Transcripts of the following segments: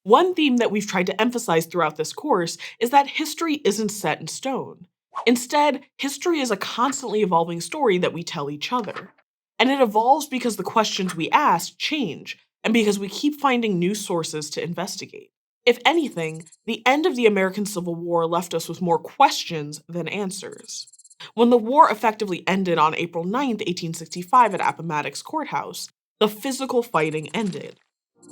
One theme that we've tried to emphasize throughout this course is that history isn't set in stone. Instead, history is a constantly evolving story that we tell each other. And it evolves because the questions we ask change, and because we keep finding new sources to investigate. If anything, the end of the American Civil War left us with more questions than answers. When the war effectively ended on April 9th, 1865 at Appomattox Courthouse, the physical fighting ended.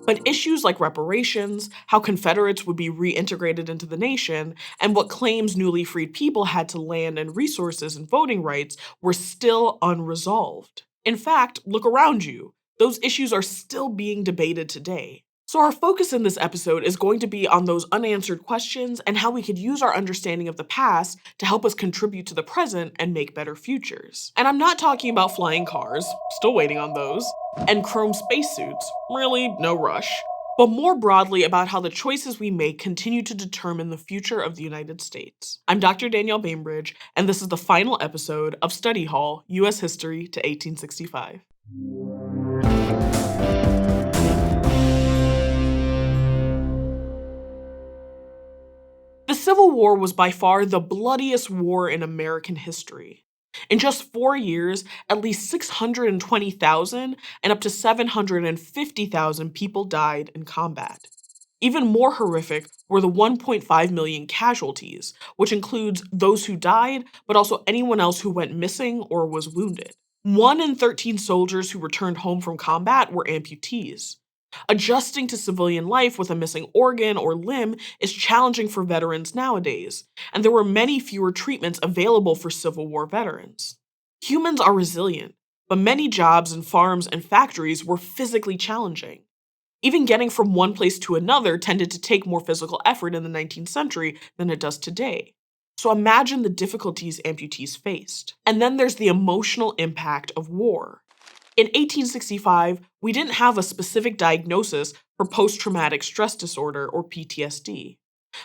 But issues like reparations, how Confederates would be reintegrated into the nation, and what claims newly freed people had to land and resources and voting rights were still unresolved. In fact, look around you. Those issues are still being debated today. So, our focus in this episode is going to be on those unanswered questions and how we could use our understanding of the past to help us contribute to the present and make better futures. And I'm not talking about flying cars, still waiting on those, and chrome spacesuits, really no rush, but more broadly about how the choices we make continue to determine the future of the United States. I'm Dr. Danielle Bainbridge, and this is the final episode of Study Hall, U.S. History to 1865. The Civil War was by far the bloodiest war in American history. In just 4 years, at least 620,000 and up to 750,000 people died in combat. Even more horrific were the 1.5 million casualties, which includes those who died, but also anyone else who went missing or was wounded. 1 in 13 soldiers who returned home from combat were amputees. Adjusting to civilian life with a missing organ or limb is challenging for veterans nowadays, and there were many fewer treatments available for Civil War veterans. Humans are resilient, but many jobs in farms and factories were physically challenging. Even getting from one place to another tended to take more physical effort in the 19th century than it does today. So imagine the difficulties amputees faced. And then there's the emotional impact of war. In 1865, we didn't have a specific diagnosis for post-traumatic stress disorder or PTSD.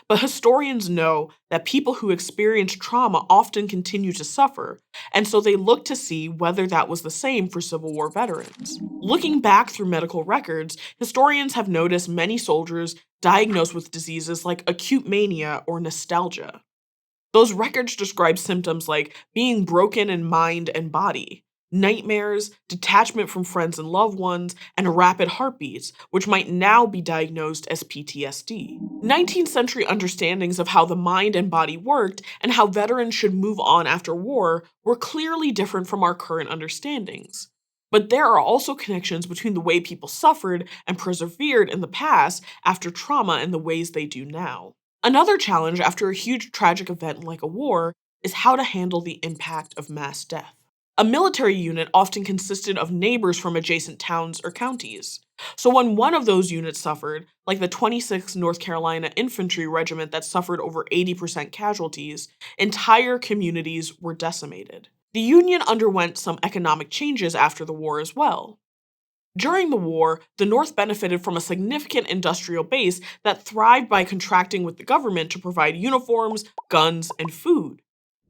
But historians know that people who experience trauma often continue to suffer, and so they look to see whether that was the same for Civil War veterans. Looking back through medical records, historians have noticed many soldiers diagnosed with diseases like acute mania or nostalgia. Those records describe symptoms like being broken in mind and body, nightmares, detachment from friends and loved ones, and rapid heartbeats, which might now be diagnosed as PTSD. 19th century understandings of how the mind and body worked and how veterans should move on after war were clearly different from our current understandings. But there are also connections between the way people suffered and persevered in the past after trauma and the ways they do now. Another challenge after a huge tragic event like a war is how to handle the impact of mass death. A military unit often consisted of neighbors from adjacent towns or counties. So when one of those units suffered, like the 26th North Carolina Infantry Regiment that suffered over 80% casualties, entire communities were decimated. The Union underwent some economic changes after the war as well. During the war, the North benefited from a significant industrial base that thrived by contracting with the government to provide uniforms, guns, and food.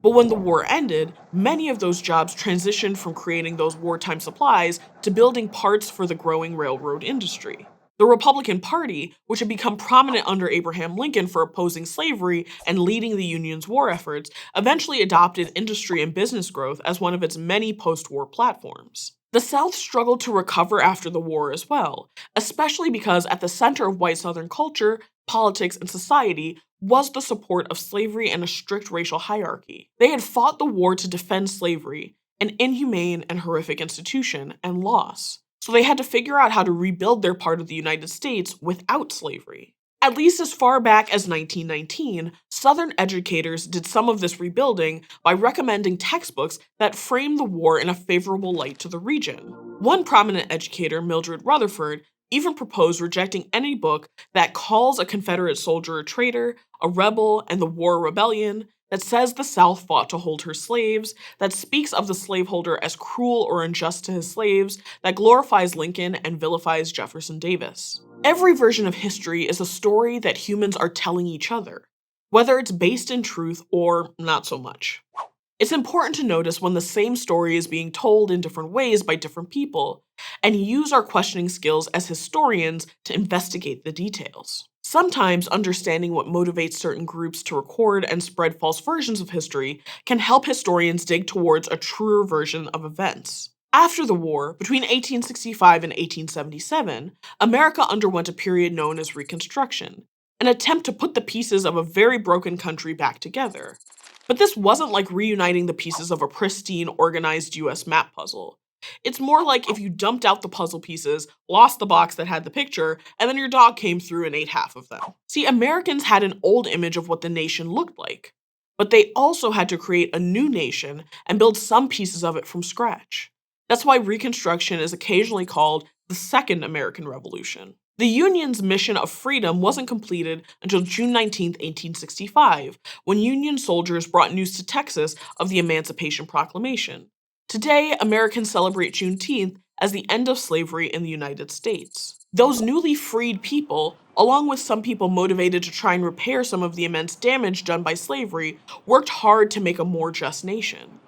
But when the war ended, many of those jobs transitioned from creating those wartime supplies to building parts for the growing railroad industry. The Republican Party, which had become prominent under Abraham Lincoln for opposing slavery and leading the Union's war efforts, eventually adopted industry and business growth as one of its many post-war platforms. The South struggled to recover after the war as well, especially because at the center of white Southern culture, politics, and society was the support of slavery and a strict racial hierarchy. They had fought the war to defend slavery, an inhumane and horrific institution, and loss. So they had to figure out how to rebuild their part of the United States without slavery. At least as far back as 1919, Southern educators did some of this rebuilding by recommending textbooks that framed the war in a favorable light to the region. One prominent educator, Mildred Rutherford, even proposed rejecting any book that calls a Confederate soldier a traitor, a rebel, and the war rebellion, that says the South fought to hold her slaves, that speaks of the slaveholder as cruel or unjust to his slaves, that glorifies Lincoln and vilifies Jefferson Davis. Every version of history is a story that humans are telling each other, whether it's based in truth or not so much. It's important to notice when the same story is being told in different ways by different people, and use our questioning skills as historians to investigate the details. Sometimes understanding what motivates certain groups to record and spread false versions of history can help historians dig towards a truer version of events. After the war, between 1865 and 1877, America underwent a period known as Reconstruction, an attempt to put the pieces of a very broken country back together. But this wasn't like reuniting the pieces of a pristine, organized US map puzzle. It's more like if you dumped out the puzzle pieces, lost the box that had the picture, and then your dog came through and ate half of them. See, Americans had an old image of what the nation looked like, but they also had to create a new nation and build some pieces of it from scratch. That's why Reconstruction is occasionally called the Second American Revolution. The Union's mission of freedom wasn't completed until June 19, 1865, when Union soldiers brought news to Texas of the Emancipation Proclamation. Today, Americans celebrate Juneteenth as the end of slavery in the United States. Those newly freed people, along with some people motivated to try and repair some of the immense damage done by slavery, worked hard to make a more just nation.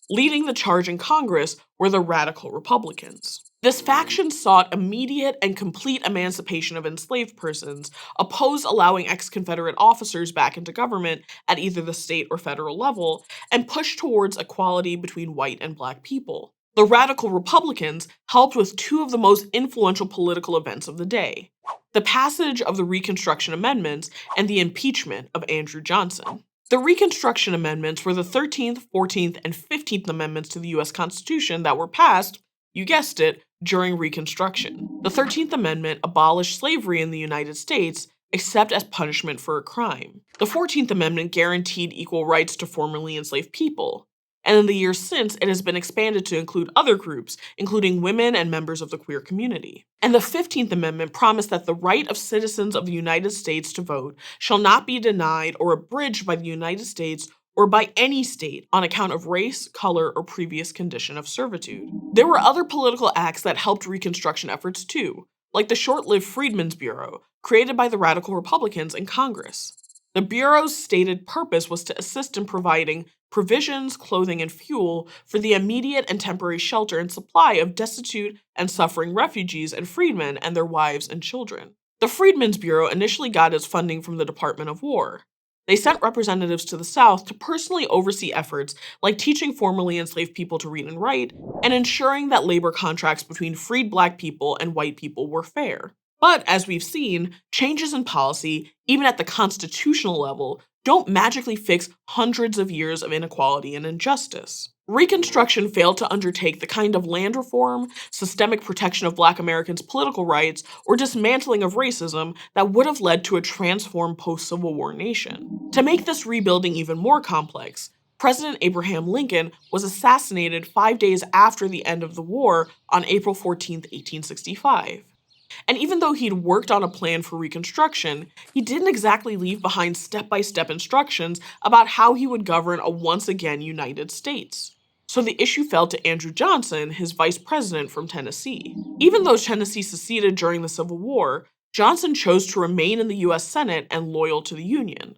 Leading the charge in Congress were the radical Republicans. This faction sought immediate and complete emancipation of enslaved persons, opposed allowing ex-Confederate officers back into government at either the state or federal level, and pushed towards equality between white and black people. The radical Republicans helped with two of the most influential political events of the day: the passage of the Reconstruction Amendments and the impeachment of Andrew Johnson. The Reconstruction Amendments were the 13th, 14th, and 15th Amendments to the US Constitution that were passed, you guessed it, during Reconstruction. The 13th Amendment abolished slavery in the United States, except as punishment for a crime. The 14th Amendment guaranteed equal rights to formerly enslaved people. And in the years since, it has been expanded to include other groups, including women and members of the queer community. And the 15th Amendment promised that the right of citizens of the United States to vote shall not be denied or abridged by the United States or by any state on account of race, color, or previous condition of servitude. There were other political acts that helped Reconstruction efforts too, like the short-lived Freedmen's Bureau, created by the radical Republicans in Congress. The Bureau's stated purpose was to assist in providing provisions, clothing, and fuel for the immediate and temporary shelter and supply of destitute and suffering refugees and freedmen and their wives and children. The Freedmen's Bureau initially got its funding from the Department of War. They sent representatives to the South to personally oversee efforts like teaching formerly enslaved people to read and write and ensuring that labor contracts between freed black people and white people were fair. But as we've seen, changes in policy, even at the constitutional level, don't magically fix hundreds of years of inequality and injustice. Reconstruction failed to undertake the kind of land reform, systemic protection of Black Americans' political rights, or dismantling of racism that would have led to a transformed post-Civil War nation. To make this rebuilding even more complex, President Abraham Lincoln was assassinated 5 days after the end of the war on April 14, 1865. And even though he'd worked on a plan for Reconstruction, he didn't exactly leave behind step-by-step instructions about how he would govern a once again United States. So the issue fell to Andrew Johnson, his vice president from Tennessee. Even though Tennessee seceded during the Civil War, Johnson chose to remain in the US Senate and loyal to the Union.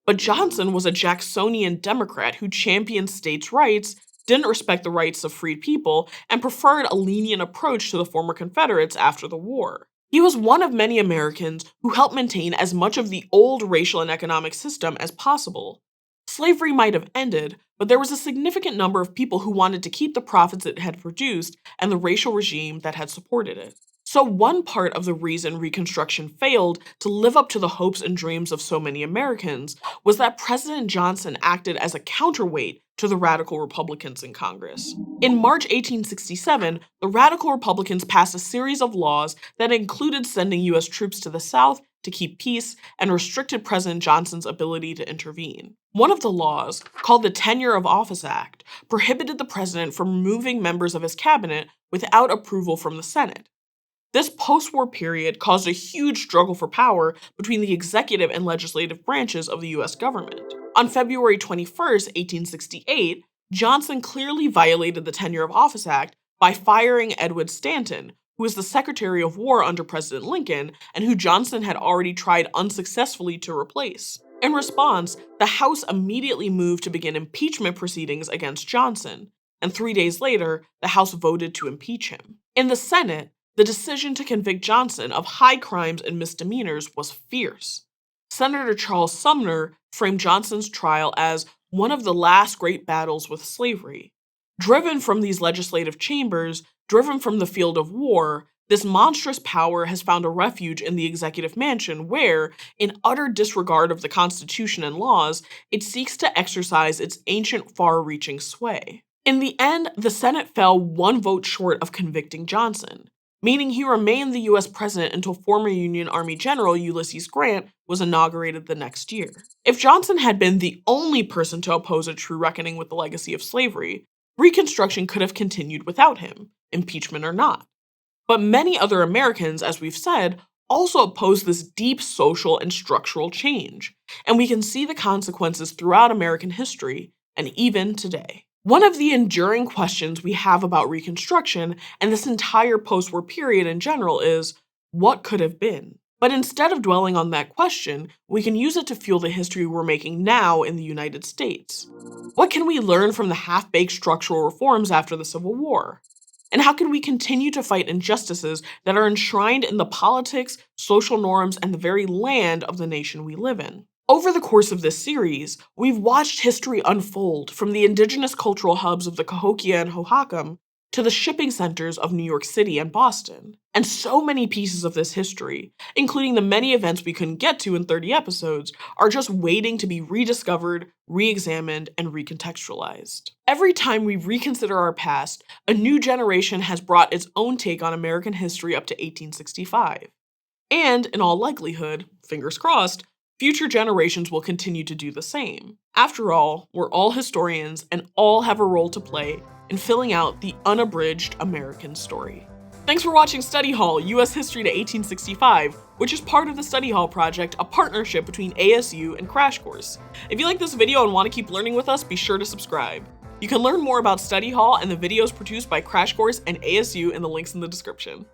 But Johnson was a Jacksonian Democrat who championed states' rights, didn't respect the rights of freed people, and preferred a lenient approach to the former Confederates after the war. He was one of many Americans who helped maintain as much of the old racial and economic system as possible. Slavery might have ended, but there was a significant number of people who wanted to keep the profits it had produced and the racial regime that had supported it. So one part of the reason Reconstruction failed to live up to the hopes and dreams of so many Americans was that President Johnson acted as a counterweight to the radical Republicans in Congress. In March 1867, the radical Republicans passed a series of laws that included sending US troops to the South to keep peace and restricted President Johnson's ability to intervene. One of the laws, called the Tenure of Office Act, prohibited the president from removing members of his cabinet without approval from the Senate. This post-war period caused a huge struggle for power between the executive and legislative branches of the US government. On February 21, 1868, Johnson clearly violated the Tenure of Office Act by firing Edward Stanton, who was the Secretary of War under President Lincoln and who Johnson had already tried unsuccessfully to replace. In response, the House immediately moved to begin impeachment proceedings against Johnson, and 3 days later, the House voted to impeach him. In the Senate, the decision to convict Johnson of high crimes and misdemeanors was fierce. Senator Charles Sumner framed Johnson's trial as one of the last great battles with slavery. Driven from these legislative chambers, driven from the field of war, this monstrous power has found a refuge in the executive mansion where, in utter disregard of the Constitution and laws, it seeks to exercise its ancient far-reaching sway. In the end, the Senate fell one vote short of convicting Johnson, meaning he remained the U.S. president until former Union Army General Ulysses Grant was inaugurated the next year. If Johnson had been the only person to oppose a true reckoning with the legacy of slavery, Reconstruction could have continued without him, impeachment or not. But many other Americans, as we've said, also oppose this deep social and structural change, and we can see the consequences throughout American history and even today. One of the enduring questions we have about Reconstruction and this entire post-war period in general is, what could have been? But instead of dwelling on that question, we can use it to fuel the history we're making now in the United States. What can we learn from the half-baked structural reforms after the Civil War? And how can we continue to fight injustices that are enshrined in the politics, social norms, and the very land of the nation we live in? Over the course of this series, we've watched history unfold from the indigenous cultural hubs of the Cahokia and Hohokam to the shipping centers of New York City and Boston. And so many pieces of this history, including the many events we couldn't get to in 30 episodes, are just waiting to be rediscovered, re-examined, and recontextualized. Every time we reconsider our past, a new generation has brought its own take on American history up to 1865. And, in all likelihood, fingers crossed, future generations will continue to do the same. After all, we're all historians and all have a role to play in filling out the unabridged American story. Thanks for watching Study Hall, U.S. History to 1865, which is part of the Study Hall Project, a partnership between ASU and Crash Course. If you like this video and want to keep learning with us, be sure to subscribe. You can learn more about Study Hall and the videos produced by Crash Course and ASU in the links in the description.